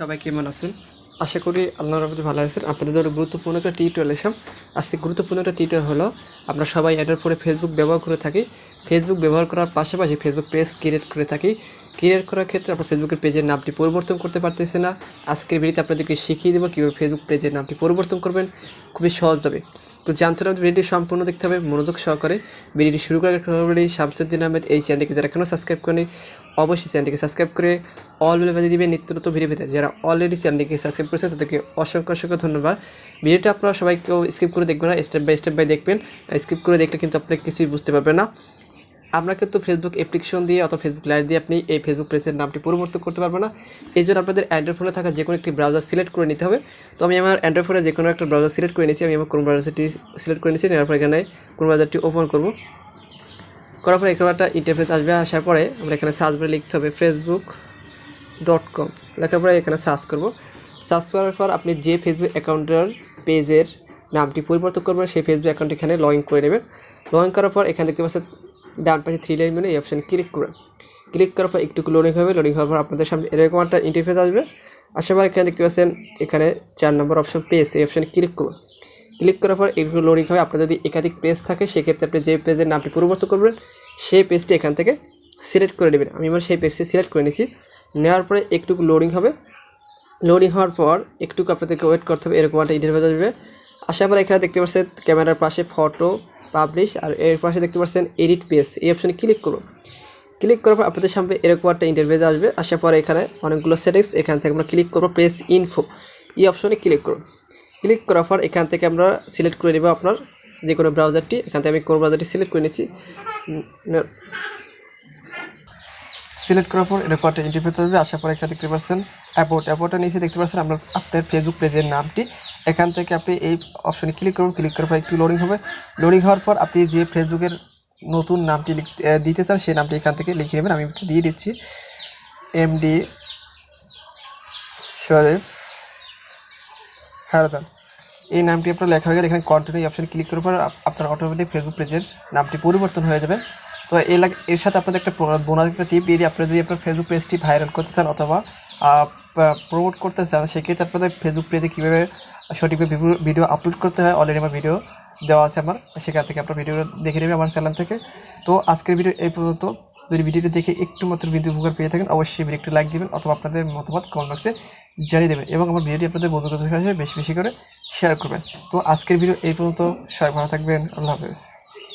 সবাই কেমন আছেন? আশা করি আল্লাহর রহমতে ভালো আছেন। আপনাদের জন্য গুরুত্বপূর্ণ একটা টিউটোরিয়াল এসেছে। আজকে গুরুত্বপূর্ণ একটা টিউটোরিয়াল হলো আমরা সবাই অ্যান্ড্রয়েড ফোনে ফেসবুক ব্যবহার করে থাকি। ফেসবুক ব্যবহার করার পাশাপাশি ফেসবুক পেজ ক্রিয়েট করে থাকি। ক্রিয়েট করার ক্ষেত্রে আমরা ফেসবুকের পেজের নামটি পরিবর্তন করতে পারতেছি না। আজকের ভিডিওতে আপনাদেরকে শিখিয়ে দেবো কীভাবে ফেসবুক পেজের নামটি পরিবর্তন করবেন খুবই সহজভাবে। তো জানতে হলে ভিডিওটি সম্পূর্ণ দেখতে হবে মনোযোগ সহকারে। ভিডিওটি শুরু করার পরে শামসুদ্দিন আহমেদ এই চ্যানেলটিকে যারা এখনও সাবস্ক্রাইব করেনি অবশ্যই চ্যানেলটিকে সাবস্ক্রাইব করে অল বেল বাজিয়ে দিবেন নিত্য নতুন ভিডিও পেতে। যারা অলরেডি চ্যানেলটিকে সাবস্ক্রাইব করেছেন তাদেরকে অসংখ্য ধন্যবাদ। ভিডিওটা আপনারা সবাই কেউ স্কিপ করে দেখবেন না, স্টেপ বাই দেখবেন। স্কিপ করে দেখলে কিন্তু আপনি কিছুই বুঝতে পারবেন না। আমরা কিন্তু ফেসবুক অ্যাপ্লিকেশন দিয়ে অথবা ফেসবুক লাইভ দিয়ে আপনি এই ফেসবুক পেজের নামটি পরিবর্তন করতে পারবেন না। এই জন্য আপনাদের অ্যান্ড্রয়েড ফোনে থাকা যে কোনো একটি ব্রাউজার সিলেক্ট করে নিতে হবে। তো আমি আমার অ্যান্ড্রয়েড ফোনে যে কোনো একটা ব্রাউজার সিলেক্ট করে নিয়েছি। আমি আমার ক্রোম ব্রাউজারটি সিলেক্ট করে নিয়েছি। নেওয়ার পর এখানে ক্রোম ব্রাউজারটি ওপেন করব। করার পরে এখানে একটা ইন্টারফেস আসবে। আসার পরে আমরা এখানে সার্চ বারে লিখতে হবে facebook.com। লেখার পরে এখানে সার্চ করব। সার্চ করার পর আপনি যে ফেসবুক অ্যাকাউন্টের পেজের নামটি পরিবর্তন করবেন সেই ফেসবুক অ্যাকাউন্ট এখানে লগ ইন করে নেবেন। লগ ইন করার পর এখানে দেখতে পাচ্ছেন ডান পাশে 3 লাইন মেনু, এই অপশানে ক্লিক করবেন। ক্লিক করার পর একটু লোডিং হবে। লোডিং হওয়ার পর আপনাদের সামনে এরকম একটা ইন্টারফেস আসবে। আসার পর এখানে দেখতে পাচ্ছেন এখানে 4 নম্বর অপশন পেজ, এই অপশানে ক্লিক করুন। ক্লিক করার পর একটু লোডিং হবে। আপনার যদি একাধিক পেজ থাকে সেক্ষেত্রে আপনি যে পেজের নামটি পরিবর্তন করবেন সেই পেজটি এখান থেকে সিলেক্ট করে নেবেন। আমি আমার সেই পেজটি সিলেক্ট করে নিয়েছি। নেওয়ার পরে একটু লোডিং হবে। লোডিং হওয়ার পর একটু আপনাদেরকে ওয়েট করতে হবে। এরকম একটা ইন্টারফেস আসবে। আসার পর এখানে দেখতে পাচ্ছেন ক্যামেরার পাশে ফটো পাবলিশ, আর এর পাশে দেখতে পাচ্ছেন এডিট পেজ, এই অপশানে ক্লিক করুন। ক্লিক করার পর আপনাদের সামনে এরকম একটা ইন্টারফেস আসবে। আসার পরে এখানে অনেকগুলো সেটিংস, এখান থেকে আমরা ক্লিক করবো পেজ ইনফো, এই অপশানে ক্লিক করুন। ক্লিক করার পর এখান থেকে আমরা সিলেক্ট করে নেব আপনার যে কোনো ব্রাউজারটি। এখান থেকে আমি কোন ব্রাউজারটি সিলেক্ট করে নিচ্ছি। সিলেক্ট করার পর এরকম একটা ইন্টারফেস আসবে। আসার পর এখানে দেখতে পাচ্ছেন অ্যাবাউটটা নিচে দেখতে পাচ্ছেন আপনার ফেসবুক পেজের নামটি। এখান থেকে আপনি এই অপশানে ক্লিক করুন। ক্লিক করার পর একটু লোডিং হবে। লোডিং হওয়ার পর আপনি যে ফেসবুকের নতুন নামটি দিতে চান সেই নামটি এখান থেকে লিখে নেবেন। আমি দিয়ে দিচ্ছি এমডি সজীব হায়দার। এই নামটি আপনার লেখা হয়ে গেলে এখানে কন্টিনিউ অপশানে ক্লিক করার পর আপনার অটোমেটিক ফেসবুক পেজের নামটি পরিবর্তন হয়ে যাবে। তো এর সাথে আপনাদের একটা বোনাস একটা টিপ দিয়ে দিই। আপনারা যদি আপনার ফেসবুক পেজটি ভাইরাল করতে চান অথবা প্রমোট করতে চান সেক্ষেত্রে আপনাদের ফেসবুক পেজে কীভাবে সঠিকভাবে ভিডিও আপলোড করতে হয় অলরেডি আমার ভিডিও দেওয়া আছে আমার, সেখান থেকে আপনার ভিডিও দেখে নেবেন আমার চ্যানেল থেকে। তো আজকের ভিডিও এই পর্যন্ত। যদি ভিডিওটি দেখে একটু মাত্র বিন্দু উপকার পেয়ে থাকেন অবশ্যই ভিডিওটি লাইক দেবেন অথবা আপনাদের মতামত কমেন্ট বক্সে জানিয়ে দেবেন এবং আমার ভিডিওটি আপনাদের বন্ধুদের কাছে বেশি করে শেয়ার করবেন। তো আজকের ভিডিও এই পর্যন্ত। সবাই ভালো থাকবেন। আল্লাহ হাফেজ।